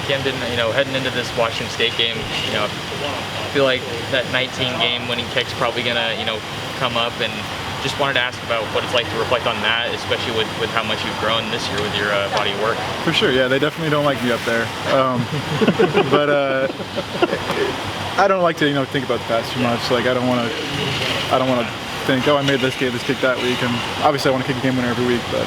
Camden, heading into this Washington State game, I feel like that 19 game winning kick's probably gonna, come up, and just wanted to ask about what it's like to reflect on that, especially with how much you've grown this year with your body of work. For sure, yeah, they definitely don't like me up there. But I don't like to, think about the past too much. Like I don't want to think, oh, I made this kick that week, and obviously I want to kick a game winner every week, but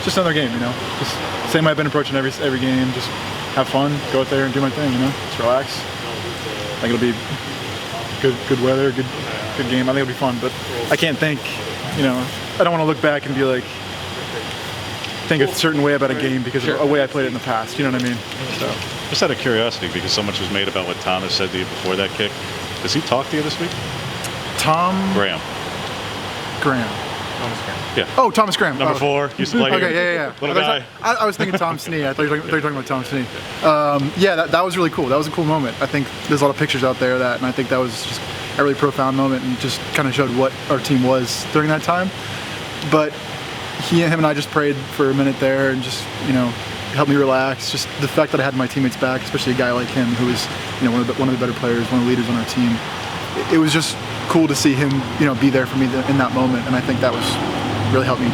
just another game, just same way I've been approaching every game. Just have fun, go out there and do my thing, just relax. I think it'll be good weather, good game. I think it'll be fun, but I can't think, I don't want to look back and be like, think a certain way about a game because of a way I played it in the past, you know what I mean? So. Just out of curiosity, because so much was made about what Thomas said to you before that kick, does he talk to you this week? Graham. Thomas Graham. Yeah. Oh, Thomas Graham. Number 4, used to play here. Okay, yeah. Little guy. I was thinking Tom Snee. I thought you were talking about Tom Snee. Yeah, that was really cool. That was a cool moment. I think there's a lot of pictures out there of that, and I think that was just a really profound moment and just kind of showed what our team was during that time. But him and I just prayed for a minute there and just, helped me relax. Just the fact that I had my teammates back, especially a guy like him who is, one of the better players, one of the leaders on our team. It was just cool to see him, be there for me in that moment, and I think that was really helped me,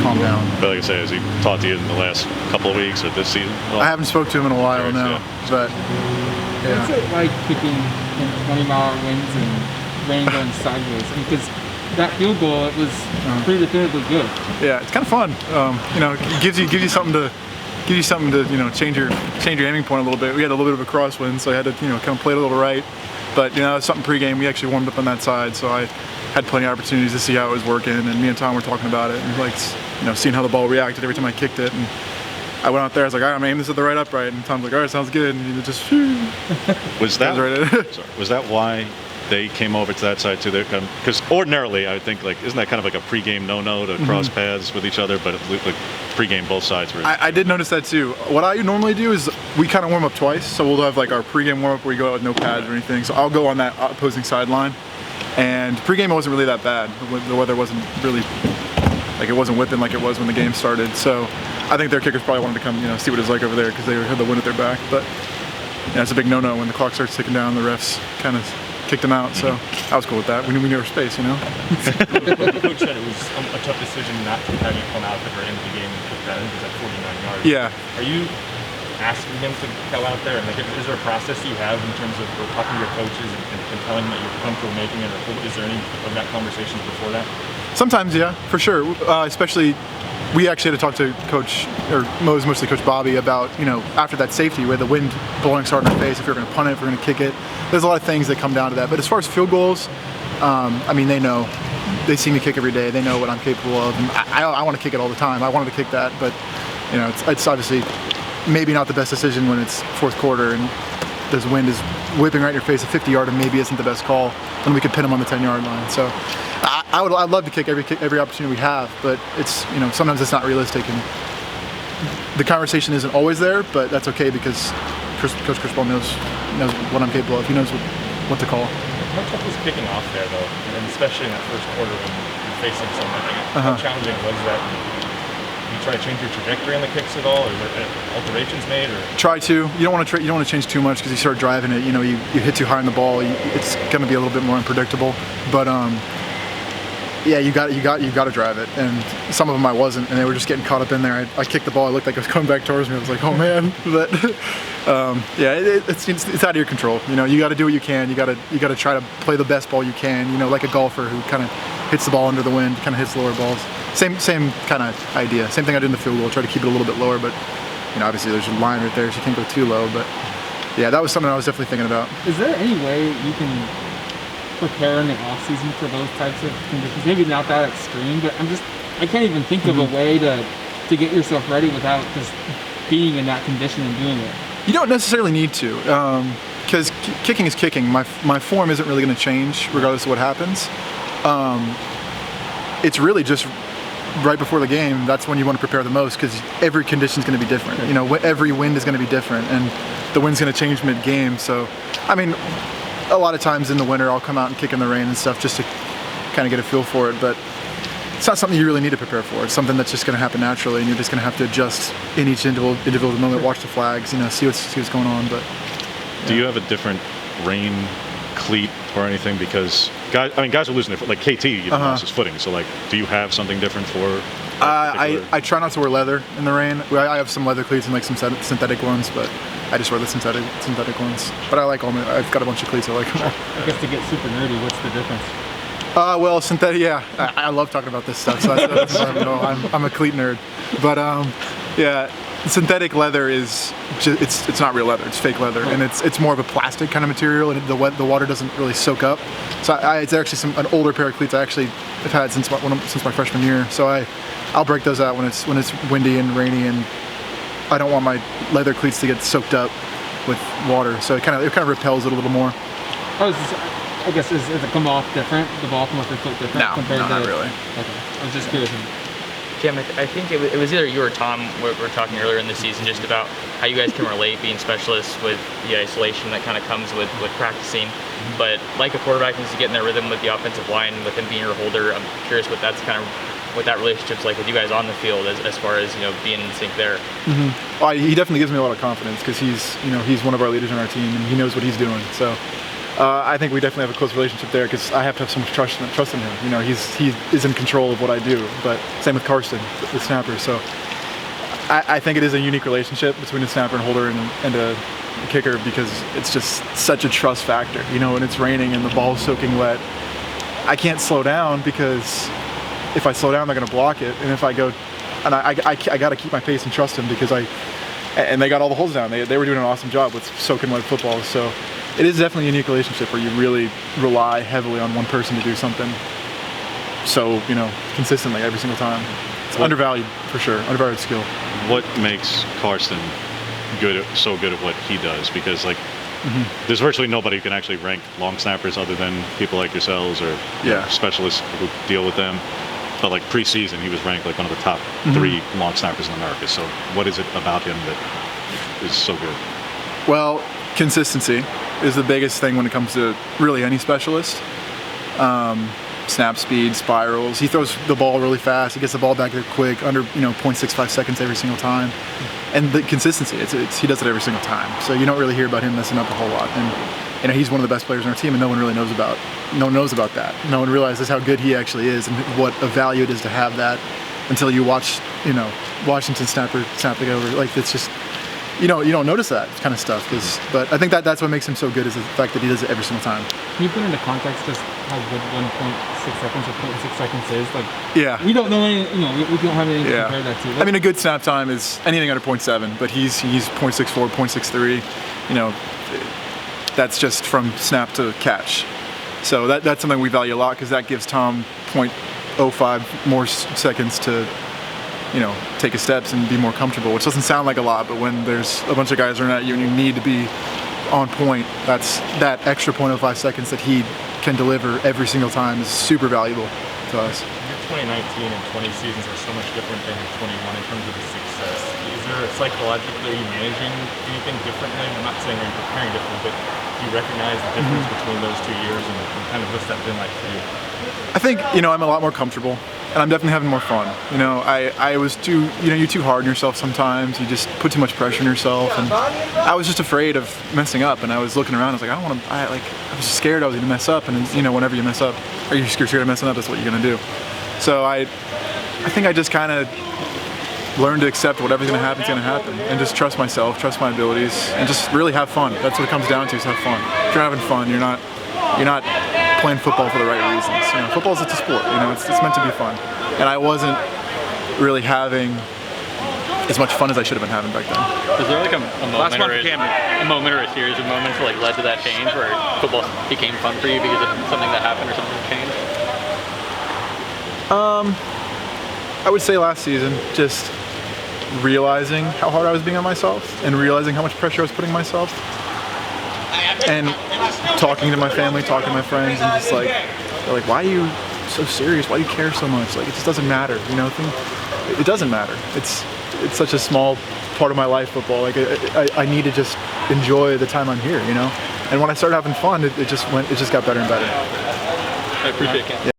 calm down. But like I say, has he talked to you in the last couple of weeks or this season? Well, I haven't spoke to him in a while now, but yeah. What's it like kicking 20-mile winds and rain going sideways? Because that field goal, it was pretty definitively good. Yeah, it's kind of fun. It gives you something to change your aiming point a little bit. We had a little bit of a crosswind, so I had to kind of play it a little right. But it's something pregame. We actually warmed up on that side, so I had plenty of opportunities to see how it was working. And me and Tom were talking about it, and seeing how the ball reacted every time I kicked it. And I went out there. I was like, all right, I'm aiming this at the right upright. And Tom's like, all right, sounds good. And it just was that right was that why they came over to that side too? Because ordinarily, I would think isn't that kind of like a pregame no-no to cross paths with each other? But pregame, both sides were. I did notice that too. What I normally do is we kind of warm up twice. So we'll have our pregame warm up where we go out with no pads or anything. So I'll go on that opposing sideline. And pregame wasn't really that bad. The weather wasn't really it wasn't whipping like it was when the game started. So I think their kickers probably wanted to come, see what it's like over there because they had the wind at their back. But it's a big no-no when the clock starts ticking down. The refs kind of kicked them out. So I was cool with that. We knew our space, The coach said it was a tough decision not to have you come out at the very end of the game and kick that. I think it was at 49 yards. Yeah. Are you asking him to go out there, and is there a process you have in terms of talking to your coaches and telling them that you're comfortable making it, or is there any of that conversations before that? Sometimes, yeah, for sure. Especially, we actually had to talk to mostly Coach Bobby about, after that safety where the wind blowing so hard in our face, if you're going to punt it, if we're going to kick it. There's a lot of things that come down to that. But as far as field goals, they know. They see me kick every day. They know what I'm capable of. And I want to kick it all the time. I wanted to kick that, but, it's obviously maybe not the best decision when it's fourth quarter and the wind is whipping right in your face. A 50-yarder maybe isn't the best call when we could pin them on the 10-yard line. So I'd love to kick every opportunity we have, but it's sometimes it's not realistic, and the conversation isn't always there. But that's okay because Coach Chris Ball knows what I'm capable of. He knows what to call. How tough was kicking off there though, and especially in that first quarter when you're facing so much? How challenging was that? You try to change your trajectory on the kicks at all, or were there alterations made? Or try to. You don't want to change too much because you start driving it. You hit too high on the ball. It's going to be a little bit more unpredictable. But yeah, you got to drive it. And some of them I wasn't, and they were just getting caught up in there. I kicked the ball. It looked like it was coming back towards me. I was like, oh man. But yeah, it's out of your control. You got to do what you can. You got to try to play the best ball you can. Like a golfer who kind of hits the ball under the wind, kind of hits lower balls. Same kind of idea. Same thing I did in the field goal. Try to keep it a little bit lower, but obviously there's a line right there, so you can't go too low. But yeah, that was something I was definitely thinking about. Is there any way you can prepare in the off season for those types of conditions? Maybe not that extreme, but I can't even think of a way to get yourself ready without just being in that condition and doing it. You don't necessarily need to, because kicking is kicking. My form isn't really going to change regardless of what happens. It's really just right before the game. That's when you want to prepare the most because every condition is going to be different. Every wind is going to be different, and the wind's going to change mid-game. So, a lot of times in the winter, I'll come out and kick in the rain and stuff just to kind of get a feel for it. But it's not something you really need to prepare for. It's something that's just going to happen naturally, and you're just going to have to adjust in each individual moment, watch the flags, see what's going on. But yeah. Do you have a different rain cleat or anything? Because guys are losing their, like KT even lost his footing. So like, do you have something different for? I try not to wear leather in the rain. I have some leather cleats and like some synthetic ones, but I just wear the synthetic ones. But I like all my. I've got a bunch of cleats. I like them all. I guess to get super nerdy, what's the difference? Well, synthetic. Yeah, I love talking about this stuff. So that's I'm a cleat nerd. But yeah, synthetic leather is it's not real leather. It's fake leather, and it's more of a plastic kind of material, and the water doesn't really soak up. So it's actually an older pair of cleats I actually have had since my freshman year. So I'll break those out when it's windy and rainy, and I don't want my leather cleats to get soaked up with water. So it kind of repels it a little more. I guess does it come off different? The ball come off the foot different compared to? Not really. Okay, I was just curious. Jim, I think it was either you or Tom we were talking earlier in the season just about how you guys can relate being specialists with the isolation that kind of comes with practicing. But like a quarterback needs to get in their rhythm with the offensive line, with him being your holder. I'm curious what that relationship's like with you guys on the field as far as being in sync there. Mm-hmm. Well, he definitely gives me a lot of confidence because he's one of our leaders on our team and he knows what he's doing. So I think we definitely have a close relationship there because I have to have so much trust in him. He is in control of what I do. But same with Karsten, the snapper. So I think it is a unique relationship between a snapper and holder and a kicker because it's just such a trust factor. When it's raining and the ball's soaking wet, I can't slow down because if I slow down, they're going to block it. And if I go, and I got to keep my pace and trust him because and they got all the holes down. They were doing an awesome job with soaking wet football. So it is definitely a unique relationship where you really rely heavily on one person to do something so, consistently every single time. It's undervalued for sure, undervalued skill. What makes Karsten so good at what he does? Because there's virtually nobody who can actually rank long snappers other than people like yourselves or specialists who deal with them. But like preseason, he was ranked like one of the top 3 long snappers in America. So what is it about him that is so good? Well, consistency is the biggest thing when it comes to really any specialist. Snap speed, spirals. He throws the ball really fast. He gets the ball back there quick, under 0.65 seconds every single time. And the consistency, he does it every single time. So you don't really hear about him messing up a whole lot. And he's one of the best players on our team, and no one knows about that. No one realizes how good he actually is and what a value it is to have that until you watch, Washington snap it over. Like it's just. You don't notice that kind of stuff, but I think that's what makes him so good is the fact that he does it every single time. Can you put into context just how good 1.6 seconds or 0.6 seconds is? Like, yeah, we don't know any, we don't have anything to compare that to. I mean, a good snap time is anything under 0.7, but he's 0.64, 0.63. That's just from snap to catch. So that's something we value a lot because that gives Tom 0.05 more seconds to take his steps and be more comfortable, which doesn't sound like a lot, but when there's a bunch of guys running at you and you need to be on point, that's that extra 0.05 seconds that he can deliver every single time is super valuable to us. Your 2019 and 20 seasons are so much different than your 21 in terms of the success. Is there psychologically managing anything differently? I'm not saying are you preparing differently, but do you recognize the difference between those 2 years and kind of what's that been like for you? I think, I'm a lot more comfortable. And I'm definitely having more fun. I was you're too hard on yourself sometimes. You just put too much pressure on yourself. And I was just afraid of messing up. And I was looking around. I was like, I was scared I was going to mess up. And whenever you mess up, or you're scared of messing up, that's what you're going to do. So I think I just kind of learned to accept whatever's going to happen is going to happen, and just trust myself, trust my abilities, and just really have fun. That's what it comes down to: is have fun. If you're having fun, you're not playing football for the right reasons. Football's a sport. It's meant to be fun, and I wasn't really having as much fun as I should have been having back then. Was there like a moment or a series of moments that led to that change where football became fun for you because of something that happened or something that changed? I would say last season, just realizing how hard I was being on myself and realizing how much pressure I was putting on myself. And talking to my family, talking to my friends, and just they're like, why are you so serious? Why do you care so much? Like, it just doesn't matter, It doesn't matter. It's such a small part of my life, football. Like, I need to just enjoy the time I'm here, And when I started having fun, it just got better and better. I appreciate it.